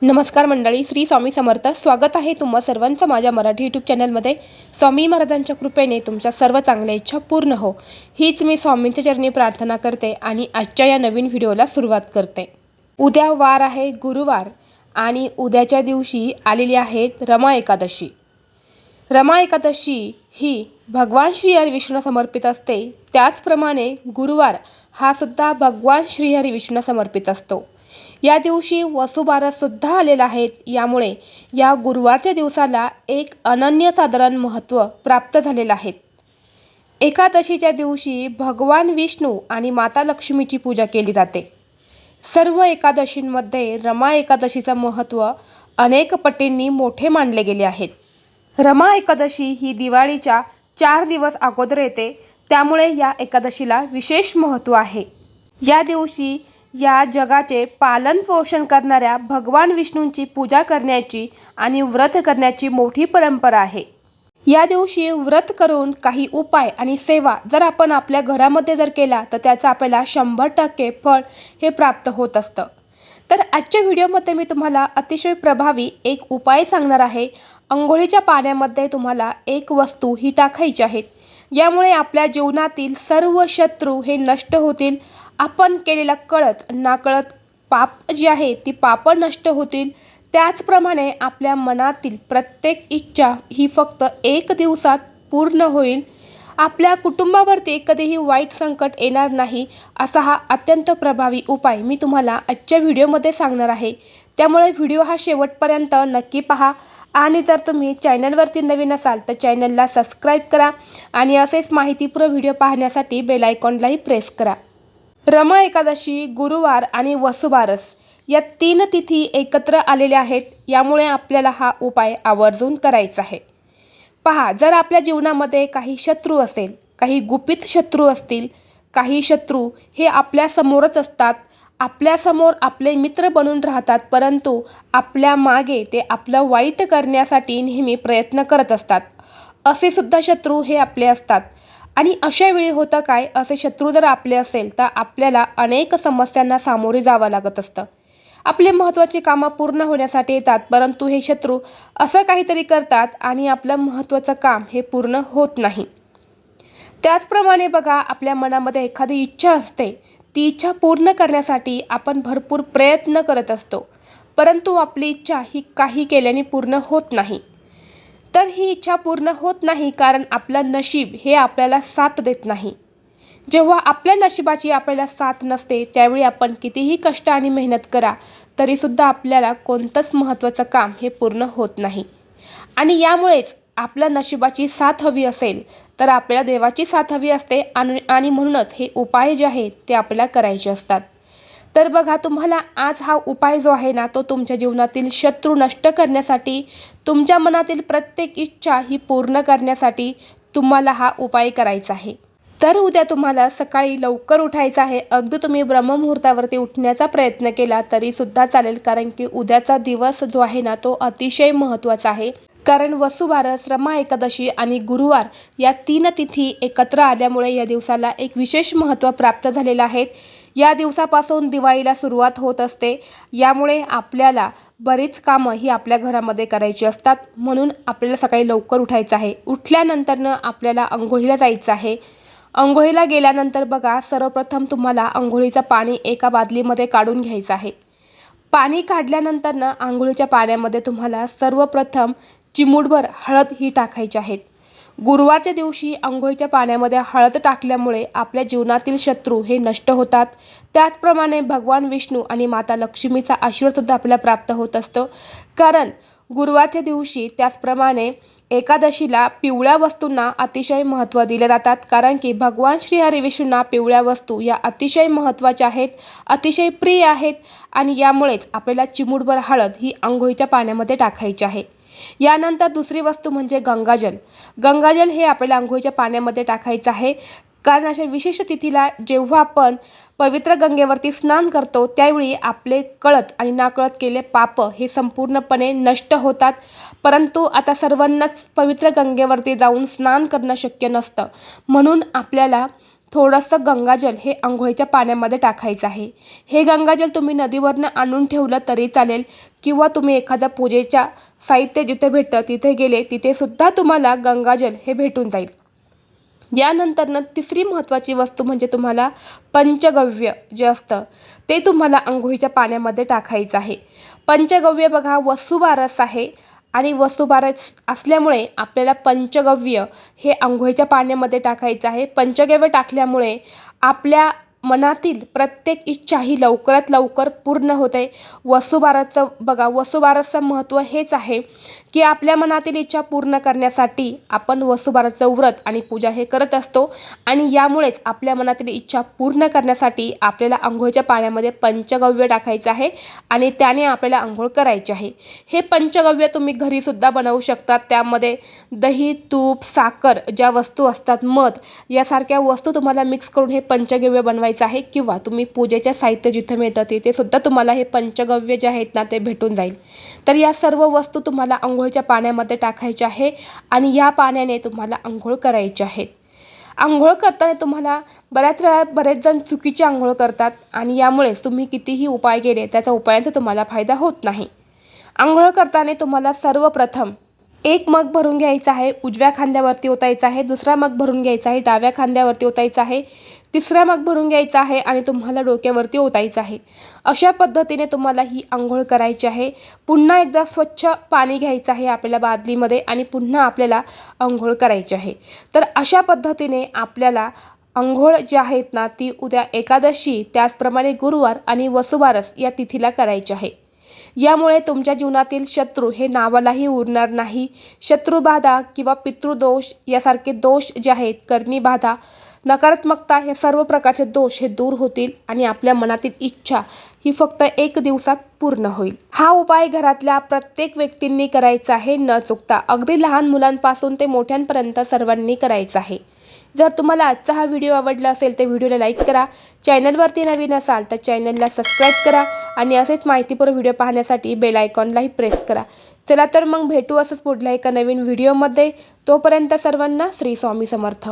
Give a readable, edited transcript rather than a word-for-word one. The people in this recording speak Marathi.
नमस्कार मंडळी, श्री स्वामी समर्थ. स्वागत आहे तुम्हा सर्वांचं माझ्या मराठी यूट्यूब चॅनलमध्ये. स्वामी महाराजांच्या कृपेने तुमच्या सर्व चांगल्या इच्छा पूर्ण हो, हीच मी स्वामींच्या चरणी प्रार्थना करते आणि आजच्या या नवीन व्हिडिओला सुरुवात करते. उद्या वार आहे गुरुवार आणि उद्याच्या दिवशी आलेली आहे रमा एकादशी. रमा एकादशी ही भगवान श्रीहरी विष्णू समर्पित असते. त्याचप्रमाणे गुरुवार हा सुद्धा भगवान श्रीहरी विष्णू समर्पित असतो. या दिवशी वसुबारससुद्धा आलेला आहे. यामुळे या गुरुवारच्या दिवसाला एक अनन्यसाधारण महत्त्व प्राप्त झालेलं आहे. एकादशीच्या दिवशी भगवान विष्णू आणि माता लक्ष्मीची पूजा केली जाते. सर्व एकादशींमध्ये रमा एकादशीचं महत्त्व अनेक पटींनी मोठे मानले गेले आहेत. रमा एकादशी ही दिवाळीच्या 4 दिवस अगोदर येते, त्यामुळे या एकादशीला विशेष महत्त्व आहे. या दिवशी या जगाचे पालन पोषण करणाऱ्या भगवान विष्णूंची पूजा करण्याची आणि व्रत करण्याची मोठी परंपरा आहे. या दिवशी व्रत करून काही उपाय आणि सेवा जर आपण आपल्या घरामध्ये जर केला तर त्याचा आपल्याला 100% फळ हे प्राप्त होत असतं. तर आजच्या व्हिडिओमध्ये मी तुम्हाला अतिशय प्रभावी एक उपाय सांगणार आहे. अंघोळीच्या पाण्यामध्ये तुम्हाला एक वस्तू ही टाकायची आहे. यामुळे आपल्या जीवनातील सर्व शत्रू हे नष्ट होतील. आपण केलेला कळत नाकळत पाप जी आहे ती पाप नष्ट होतील. त्याचप्रमाणे आपल्या मनातील प्रत्येक इच्छा ही फक्त 1 दिवसात पूर्ण होईल. आपल्या कुटुंबावरती कधीही वाईट संकट येणार नाही, असा हा अत्यंत प्रभावी उपाय मी तुम्हाला आजच्या व्हिडिओमध्ये सांगणार आहे. त्यामुळे व्हिडिओ हा शेवटपर्यंत नक्की पहा. आणि जर तुम्ही चॅनलवरती नवीन असाल तर चॅनलला सबस्क्राईब करा आणि असेच माहितीपूर्ण व्हिडिओ पाहण्यासाठी बेल आयकॉनलाही प्रेस करा. रमा एकादशी, गुरुवार आणि वसुबारस या 3 तिथी एकत्र आलेल्या आहेत. यामुळे आपल्याला हा उपाय आवर्जून करायचा आहे. पहा, जर आपल्या जीवनामध्ये काही शत्रू असेल, काही गुपित शत्रू असतील, काही शत्रू हे आपल्यासमोरच असतात, आपल्यासमोर आपले मित्र बनून राहतात, परंतु आपल्या मागे ते आपलं वाईट करण्यासाठी नेहमी प्रयत्न करत असतात. असे सुद्धा शत्रू हे आपले असतात. आणि अशा वेळी होतं काय, असे शत्रू जर आपले असेल तर आपल्याला अनेक समस्यांना सामोरे जावं लागत असतं. आपले महत्त्वाची कामं पूर्ण होण्यासाठी येतात, परंतु हे शत्रू असं काहीतरी करतात आणि आपलं महत्त्वाचं काम हे पूर्ण होत नाही. त्याचप्रमाणे बघा, आपल्या मनामध्ये एखादी इच्छा असते. ती इच्छा पूर्ण करण्यासाठी आपण भरपूर प्रयत्न करत असतो, परंतु आपली इच्छा ही काही केल्याने पूर्ण होत नाही. तर ही इच्छा पूर्ण होत नाही कारण आपलं नशीब हे आपल्याला साथ देत नाही. जेव्हा आपल्या नशिबाची आपल्याला साथ नसते त्यावेळी आपण कितीही कष्ट आणि मेहनत करा तरीसुद्धा आपल्याला कोणतंच महत्त्वाचं काम हे पूर्ण होत नाही. आणि यामुळेच आपल्या नशिबाची साथ हवी असेल तर आपल्याला देवाची साथ हवी असते आणि म्हणूनच हे उपाय जे आहेत ते आपल्याला करायचे असतात. तर बघा, तुम्हाला आज हा उपाय जो आहे ना, तो तुमच्या जीवनातील शत्रू नष्ट करण्यासाठी, तुमच्या मनातील प्रत्येक इच्छा ही पूर्ण करण्यासाठी तुम्हाला हा उपाय करायचा आहे. तर उद्या तुम्हाला सकाळी लवकर उठायचं आहे. अगदी तुम्ही ब्रह्ममुहूर्तावरती उठण्याचा प्रयत्न केला तरीसुद्धा चालेल, कारण की उद्याचा दिवस जो आहे ना तो अतिशय महत्त्वाचा आहे. कारण वसुबारस, रमा एकादशी आणि गुरुवार या 3 तिथी एकत्र आल्यामुळे या दिवसाला एक विशेष महत्त्व प्राप्त झालेलं आहे. या दिवसापासून दिवाळीला सुरुवात होत असते. यामुळे आपल्याला बरीच कामं ही आपल्या घरामध्ये करायची असतात. म्हणून आपल्याला सकाळी लवकर उठायचं आहे. उठल्यानंतरनं आपल्याला अंघोळीला जायचं आहे. अंघोळीला गेल्यानंतर बघा, सर्वप्रथम तुम्हाला अंघोळीचं पाणी एका बादलीमध्ये काढून घ्यायचं आहे. पाणी काढल्यानंतरनं अंघोळीच्या पाण्यामध्ये तुम्हाला सर्वप्रथम चिमूटभर हळद ही टाकायची आहे. गुरुवारच्या दिवशी अंघोळीच्या पाण्यामध्ये हळद टाकल्यामुळे आपल्या जीवनातील शत्रू हे नष्ट होतात. त्याचप्रमाणे भगवान विष्णू आणि माता लक्ष्मीचा आशीर्वादसुद्धा आपल्याला प्राप्त होत असतो. कारण गुरुवारच्या दिवशी त्याचप्रमाणे एकादशीला पिवळ्या वस्तूंना अतिशय महत्त्व दिले जातात. कारण की भगवान श्रीहरी विष्णूंना पिवळ्या वस्तू या अतिशय महत्त्वाच्या आहेत, अतिशय प्रिय आहेत. आणि यामुळेच आपल्याला चिमूटभर हळद ही अंघोळीच्या पाण्यामध्ये टाकायची आहे. यानंतर दुसरी वस्तू म्हणजे गंगाजल. गंगाजल हे आपल्याला अंघोळीच्या पाण्यामध्ये टाकायचं आहे. कारण अशा विशेष तिथीला जेव्हा आपण पवित्र गंगेवरती स्नान करतो त्यावेळी आपले कळत आणि नाकळत केले पाप हे संपूर्णपणे नष्ट होतात. परंतु आता सर्वांनाच पवित्र गंगेवरती जाऊन स्नान करणं शक्य नसतं. म्हणून आपल्याला थोडंसं गंगाजल हे अंघोळीच्या पाण्यामध्ये टाकायचं आहे। हे गंगाजल तुम्ही नदीवरनं आणून ठेवलं तरी चालेल किंवा तुम्ही एखाद्या पूजेच्या साहित्य जिथे भेटतं तिथे गेले तिथे सुद्धा तुम्हाला गंगाजल हे भेटून जाईल। यानंतरनं तिसरी महत्त्वाची वस्तू म्हणजे तुम्हाला पंचगव्य जे असतं ते तुम्हाला अंघोळीच्या पाण्यामध्ये टाकायचं आहे। पंचगव्य बघा वसुबारस आहे आणि वसुबारस असल्यामुळे आपल्याला पंचगव्य हे अंघोळीच्या पाण्यामध्ये टाकायचं आहे। पंचगव्य टाकल्यामुळे आपल्या मनातील प्रत्येक इच्छा ही लवकरात लवकर पूर्ण होते। वसुबारसचं बघा वसुबारसचं महत्त्व हेच आहे की आपल्या मनातील इच्छा पूर्ण करण्यासाठी आपण वसुबारसचं व्रत आणि पूजा हे करत असतो आणि यामुळेच आपल्या मनातील इच्छा पूर्ण करण्यासाठी आपल्याला अंघोळीच्या पाण्यामध्ये पंचगव्य टाकायचं आहे आणि त्याने आपल्याला अंघोळ करायची आहे। हे पंचगव्य तुम्ही घरीसुद्धा बनवू शकता। त्यामध्ये दही, तूप, साखर ज्या वस्तू असतात, मध यासारख्या वस्तू तुम्हाला मिक्स करून हे पंचगव्य बनवायचं आहे किंवा तुम्ही पूजेच्या साहित्य जिथे मिळतं तिथे सुद्धा तुम्हाला हे पंचगव्य जे आहेत ना ते भेटून जाईल। तर या सर्व वस्तू तुम्हाला अंघोळीच्या पाण्यामध्ये टाकायच्या आहे आणि या पाण्याने तुम्हाला अंघोळ करायची आहेत। अंघोळ करताना तुम्हाला बऱ्याच वेळा बरेच जण चुकीची अंघोळ करतात आणि यामुळेच तुम्ही कितीही उपाय केले त्याचा उपायांचा तुम्हाला फायदा होत नाही। अंघोळ करताना तुम्हाला सर्वप्रथम एक मग भरून घ्यायचा आहे, उजव्या खांद्यावरती ओतायचा आहे, दुसरा मग भरून घ्यायचा आहे, डाव्या खांद्यावरती ओतायचा आहे, तिसरा मग भरून घ्यायचा आहे आणि तुम्हाला डोक्यावरती ओतायचं आहे। अशा पद्धतीने तुम्हाला ही अंघोळ करायची आहे। पुन्हा एकदा स्वच्छ पाणी घ्यायचं आहे आपल्याला बादलीमध्ये आणि पुन्हा आपल्याला अंघोळ करायची आहे। तर अशा पद्धतीने आपल्याला अंघोळ जी आहेत ना ती उद्या एकादशी, त्याचप्रमाणे गुरुवार आणि वसुबारस या तिथीला करायची आहे। यामुळे तुमच्या जीवनातील शत्रू हे नावालाही उरणार नाही। शत्रुबाधा किंवा पितृदोष यासारखे दोष जे आहेत, कर्णीबाधा, नकारात्मकता या सर्व प्रकारचे दोष हे दूर होतील आणि आपल्या मनातील इच्छा ही फक्त 1 दिवसात पूर्ण होईल। हा उपाय घरातल्या प्रत्येक व्यक्तींनी करायचा आहे न चुकता। अगदी लहान मुलांपासून ते मोठ्यांपर्यंत सर्वांनी करायचं आहे। जर तुम्हाला आजचा हा व्हिडिओ आवडला असेल तर व्हिडिओला लाईक करा, चॅनलवरती नवीन असाल तर चॅनलला सबस्क्राईब करा आणि असेच माहितीपूर्ण व्हिडिओ पाहण्यासाठी बेल आयकॉनलाही प्रेस करा। चला तर मग भेटू असंच पुढल्या एका नवीन व्हिडिओमध्ये। तोपर्यंत सर्वांना श्री स्वामी समर्थ।